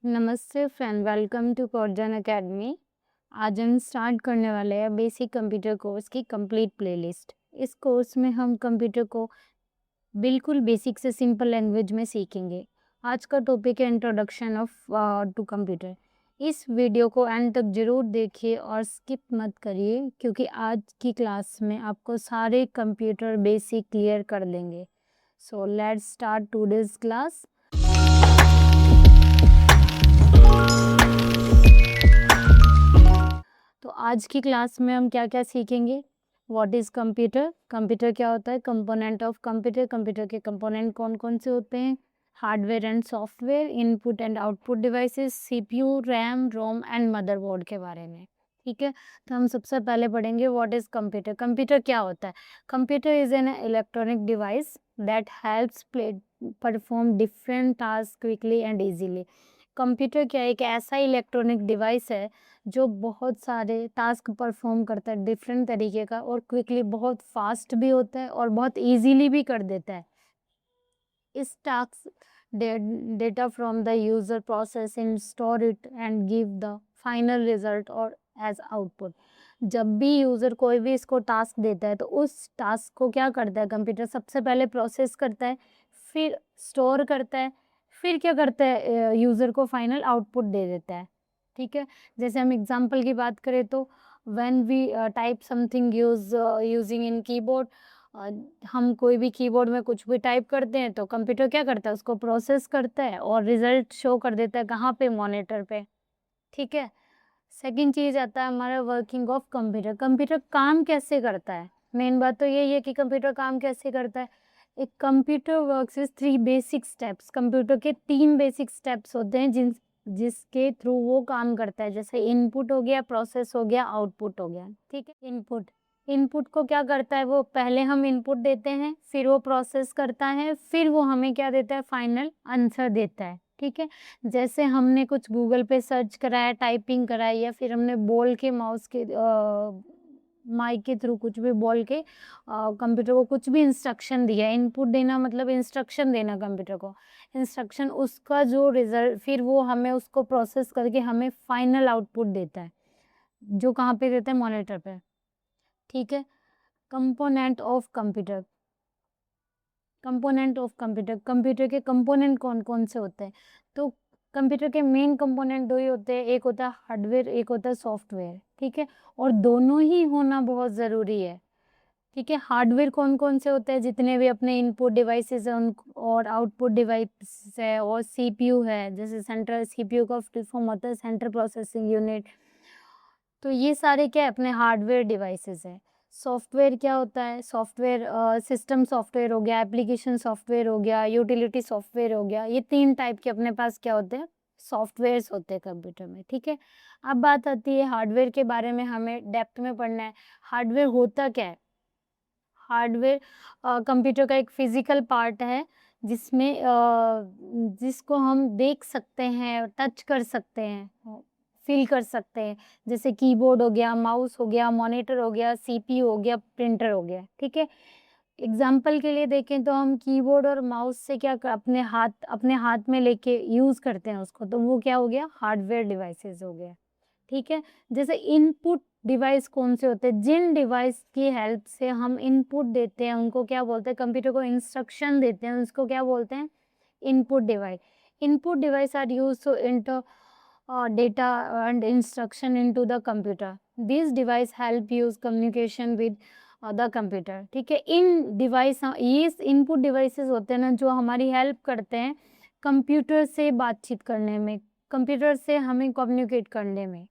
नमस्ते friend, welcome to कोडजन academy. आज हम स्टार्ट करने वाले हैं बेसिक कंप्यूटर कोर्स की कंप्लीट प्लेलिस्ट। इस कोर्स में हम कंप्यूटर को बिल्कुल बेसिक से सिंपल लैंग्वेज में सीखेंगे। आज का टॉपिक है इंट्रोडक्शन ऑफ टू कंप्यूटर। इस वीडियो को एंड तक जरूर देखिए और स्किप मत करिए, क्योंकि आज की क्लास में आपको सारे कंप्यूटर बेसिक क्लियर कर देंगे। So let's start today's class. तो आज की क्लास में हम क्या क्या सीखेंगे। व्हाट इज़ कंप्यूटर, कंप्यूटर क्या होता है, कंपोनेंट ऑफ कंप्यूटर, कंप्यूटर के कंपोनेंट कौन कौन से होते हैं, hardware and software, input and output devices, CPU, RAM, ROM and motherboard के बारे में। ठीक है, तो हम सबसे पहले पढ़ेंगे व्हाट इज़ कंप्यूटर। कंप्यूटर क्या होता है। Computer is an electronic device that helps perform different task quickly and easily. Computer क्या है, एक ऐसा इलेक्ट्रॉनिक डिवाइस है जो बहुत सारे टास्क परफॉर्म करता है डिफरेंट तरीके का, और क्विकली बहुत फास्ट भी होता है और बहुत इजीली भी कर देता है। इस task data from the user process in store it and give the final result और एज आउटपुट। जब भी यूजर कोई भी इसको टास्क देता है तो उस टास्क को क्या करता है कंप्यूटर, सबसे पहले प्रोसेस करता है, फिर स्टोर करता है, फिर क्या करता है यूजर को फाइनल आउटपुट दे देता है। ठीक है, जैसे हम एग्जांपल की बात करें तो when we type something using in keyboard, हम कोई भी कीबोर्ड में कुछ भी टाइप करते हैं तो कंप्यूटर क्या करता है, उसको प्रोसेस करता है और रिजल्ट शो कर देता है कहाँ पे, मॉनिटर पे। ठीक है, सेकंड चीज आता है हमारा वर्किंग ऑफ कंप्यूटर। कंप्यूटर काम कैसे करता है, मेन बात तो यही है कि कंप्यूटर काम कैसे करता है। एक computer works is 3 basic steps. Computer के 3 बेसिक स्टेप्स होते हैं जिसके थ्रू वो काम करता है। जैसे इनपुट हो गया, प्रोसेस हो गया, आउटपुट हो गया। ठीक है, इनपुट, इनपुट को क्या करता है, वो पहले हम इनपुट देते हैं, फिर वो प्रोसेस करता है, फिर वो हमें क्या देता है, फाइनल आंसर देता है। ठीक है, जैसे हमने कुछ गूगल पे सर्च कराया, टाइपिंग कराई, या फिर हमने बोल के माउस के माइक के थ्रू कुछ भी बोल के कंप्यूटर को कुछ भी इंस्ट्रक्शन दिया। इनपुट देना मतलब इंस्ट्रक्शन देना कंप्यूटर को, इंस्ट्रक्शन, उसका जो रिजल्ट फिर वो हमें उसको प्रोसेस करके हमें फाइनल आउटपुट देता है, जो कहाँ पे देता है, मॉनिटर पे। ठीक है, component of computer. Component of computer, computer के कंपोनेंट कौन कौन से होते हैं। तो कंप्यूटर के मेन कंपोनेंट दो ही होते हैं, एक होता है हार्डवेयर, एक होता है सॉफ्टवेयर। ठीक है, और दोनों ही होना बहुत ज़रूरी है। ठीक है, हार्डवेयर कौन कौन से होते हैं, जितने भी अपने इनपुट डिवाइसेस हैं उन, और आउटपुट डिवाइस है, और सीपीयू है, जैसे सेंट्रल सीपीयू का फुल फॉर्म होता है सेंट्रल प्रोसेसिंग यूनिट। तो ये सारे क्या है, अपने हार्डवेयर डिवाइसेस है। सॉफ्टवेयर क्या होता है, सॉफ्टवेयर सिस्टम सॉफ्टवेयर हो गया, एप्लीकेशन सॉफ्टवेयर हो गया, यूटिलिटी सॉफ्टवेयर हो गया। ये 3 टाइप के अपने पास क्या होते हैं, सॉफ्टवेयर्स होते हैं कंप्यूटर में। ठीक है, अब बात आती है हार्डवेयर के बारे में, हमें डेप्थ में पढ़ना है। हार्डवेयर होता क्या है। हार्डवेयर कंप्यूटर का एक फिजिकल पार्ट है, जिसमें जिसको हम देख सकते हैं, टच कर सकते हैं, फील कर सकते हैं। जैसे कीबोर्ड हो गया, माउस हो गया, मॉनिटर हो गया, सीपीयू हो गया, प्रिंटर हो गया। ठीक है, एग्जाम्पल के लिए देखें तो हम कीबोर्ड और माउस से अपने हाथ में लेके यूज करते हैं उसको, तो वो क्या हो गया, हार्डवेयर डिवाइसेस हो गया। ठीक है, जैसे इनपुट डिवाइस कौन से होते हैं, जिन डिवाइस की हेल्प से हम इनपुट देते हैं उनको क्या बोलते हैं, कंप्यूटर को इंस्ट्रक्शन देते हैं, उसको क्या बोलते हैं, input device. Input device are use to enter data and instruction into the computer. These device help use communication with the computer. ठीक है, इन डिवाइस, ये इनपुट डिवाइसेस होते हैं ना, जो हमारी हेल्प करते हैं कंप्यूटर से बातचीत करने में, कंप्यूटर से हमें कम्युनिकेट करने में।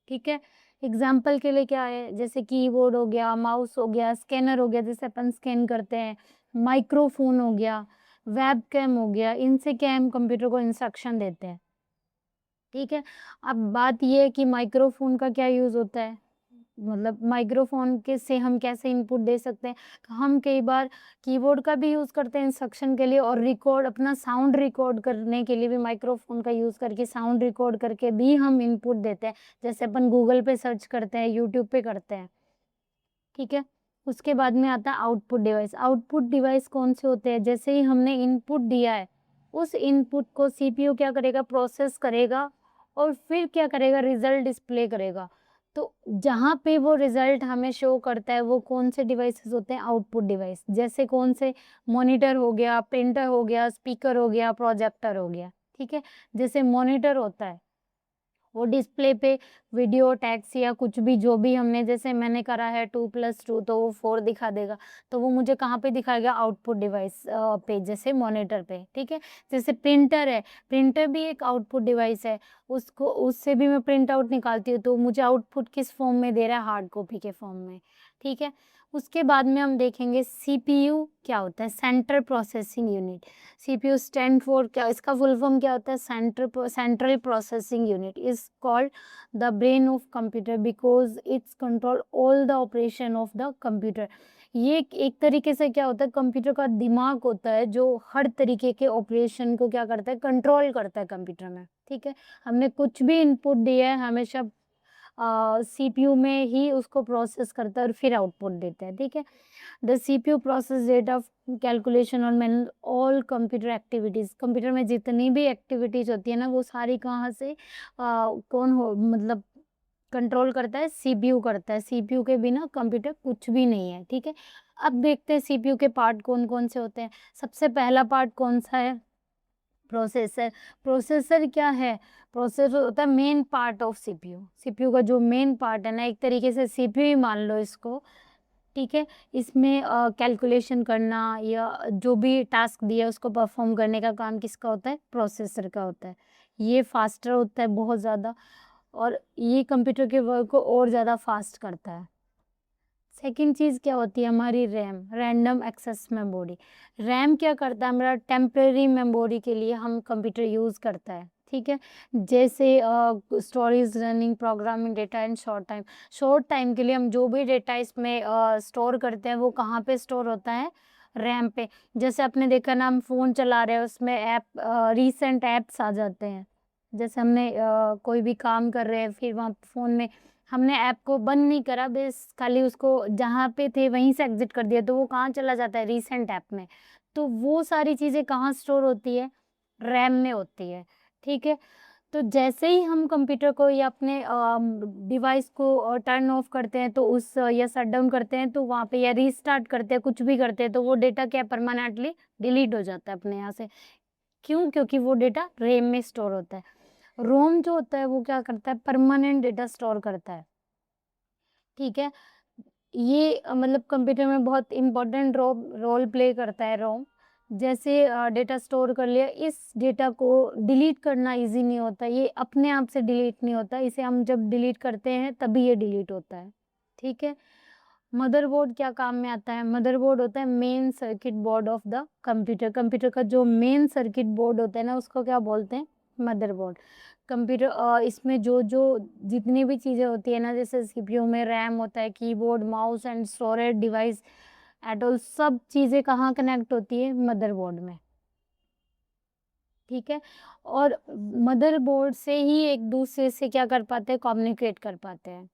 ठीक है, एग्जाम्पल के लिए क्या है, जैसे कीबोर्ड हो गया, माउस हो गया, स्कैनर हो गया, जैसे अपन स्कैन करते हैं, माइक्रोफोन हो गया, वेब कैम हो गया, इनसे क्या हम कंप्यूटर को इंस्ट्रक्शन देते हैं। ठीक है, अब बात ये है कि माइक्रोफोन का क्या यूज़ होता है, मतलब माइक्रोफोन के से हम कैसे इनपुट दे सकते हैं। तो हम कई बार कीबोर्ड का भी यूज़ करते हैं इंस्ट्रक्शन के लिए, और रिकॉर्ड, अपना साउंड रिकॉर्ड करने के लिए भी माइक्रोफोन का यूज़ करके साउंड रिकॉर्ड करके भी हम इनपुट देते हैं, जैसे अपन गूगल पे सर्च करते हैं, यूट्यूब पे करते हैं। ठीक है, उसके बाद में आता है आउटपुट डिवाइस। आउटपुट डिवाइस कौन से होते हैं, जैसे ही हमने इनपुट दिया है उस इनपुट को सीपीयू क्या करेगा, प्रोसेस करेगा और फिर क्या करेगा, रिजल्ट डिस्प्ले करेगा। तो जहाँ पे वो रिजल्ट हमें शो करता है वो कौन से डिवाइसेस होते हैं, आउटपुट डिवाइस। जैसे कौन से, मॉनिटर हो गया, प्रिंटर हो गया, स्पीकर हो गया, प्रोजेक्टर हो गया, ठीक है। जैसे मॉनिटर होता है वो डिस्प्ले पे वीडियो, टेक्स्ट या कुछ भी जो भी हमने, जैसे मैंने करा है 2+2 तो वो 4 दिखा देगा। तो वो मुझे कहाँ पे दिखाएगा, आउटपुट डिवाइस पे, जैसे मॉनिटर पे, ठीक है। जैसे प्रिंटर है, प्रिंटर भी एक आउटपुट डिवाइस है, उसको, उससे भी मैं प्रिंट आउट निकालती हूँ तो मुझे आउटपुट किस फॉर्म में दे रहा है, हार्ड कॉपी के फॉर्म में, ठीक है। उसके बाद में हम देखेंगे सीपीयू क्या होता है, central processing unit. CPU stand for, क्या इसका फुल फॉर्म क्या होता है, central processing unit is called the brain of computer because it's control all the operation of the computer. ये एक तरीके से क्या होता है, कंप्यूटर का दिमाग होता है जो हर तरीके के ऑपरेशन को क्या करता है, कंट्रोल करता है कंप्यूटर में, ठीक है। हमने कुछ भी इनपुट दिया है हमेशा सीपीयू में ही उसको प्रोसेस करता है और फिर आउटपुट देता है, ठीक है। The CPU process data calculation और manual all computer activities. Computer में जितनी भी एक्टिविटीज होती है ना वो सारी कहाँ से कौन हो, मतलब कंट्रोल करता है, सीपीयू करता है। सीपीयू के बिना कंप्यूटर कुछ भी नहीं है, ठीक है। अब देखते हैं सीपीयू के पार्ट कौन कौन से होते हैं। सबसे पहला पार्ट कौन सा है, प्रोसेसर। प्रोसेसर क्या है, प्रोसेसर होता है main part of CPU. CPU का जो मेन पार्ट है ना, एक तरीके से सीपीयू ही मान लो इसको, ठीक है। इसमें कैलकुलेशन करना या जो भी टास्क दिया है उसको परफॉर्म करने का काम किसका होता है, प्रोसेसर का होता है। ये फास्टर होता है बहुत ज़्यादा और ये कंप्यूटर के वर्क को और ज़्यादा फास्ट करता है। सेकंड चीज़ क्या होती है हमारी, RAM, random access memory. RAM क्या करता है, हमारा टेम्परेरी मेमोरी के लिए हम कंप्यूटर यूज़ करता है, ठीक है। जैसे storage, running, programming data in short time के लिए हम जो भी डेटा इसमें स्टोर करते हैं वो कहाँ पे स्टोर होता है, रैम पे। जैसे आपने देखा ना, हम फ़ोन चला रहे हैं उसमें ऐप, रीसेंट ऐप्स आ जाते हैं। जैसे हमने कोई भी काम कर रहे हैं फिर वहाँ फ़ोन में हमने ऐप को बंद नहीं करा, बस खाली उसको जहाँ पे थे वहीं से एग्जिट कर दिया तो वो कहाँ चला जाता है, रीसेंट ऐप में। तो वो सारी चीज़ें कहाँ स्टोर होती है, रैम में होती है, ठीक है। तो जैसे ही हम कंप्यूटर को या अपने डिवाइस को टर्न ऑफ करते हैं तो उस या शट डाउन करते हैं तो वहाँ पे, या रीस्टार्ट करते हैं, कुछ भी करते हैं तो वो डेटा क्या परमानेंटली डिलीट हो जाता है अपने यहाँ से। क्यों, क्योंकि वो डेटा रैम में स्टोर होता है। रोम जो होता है वो क्या करता है, परमानेंट डेटा स्टोर करता है, ठीक है। ये मतलब कंप्यूटर में बहुत इम्पोर्टेंट रोल प्ले करता है रोम। जैसे डेटा स्टोर कर लिया, इस डेटा को डिलीट करना इजी नहीं होता, ये अपने आप से डिलीट नहीं होता, इसे हम जब डिलीट करते हैं तभी ये डिलीट होता है, ठीक है। मदरबोर्ड क्या काम में आता है, मदरबोर्ड होता है main circuit board of the computer. Computer का जो मेन सर्किट बोर्ड होता है ना उसको क्या बोलते हैं, मदरबोर्ड। कंप्यूटर इसमें जो जो जितनी भी चीज़ें होती है ना, जैसे सीपीयू में रैम होता है, keyboard, mouse and storage device at all, सब चीज़ें कहाँ कनेक्ट होती है, मदरबोर्ड में, ठीक है। और मदरबोर्ड से ही एक दूसरे से क्या कर पाते हैं, कम्युनिकेट कर पाते हैं।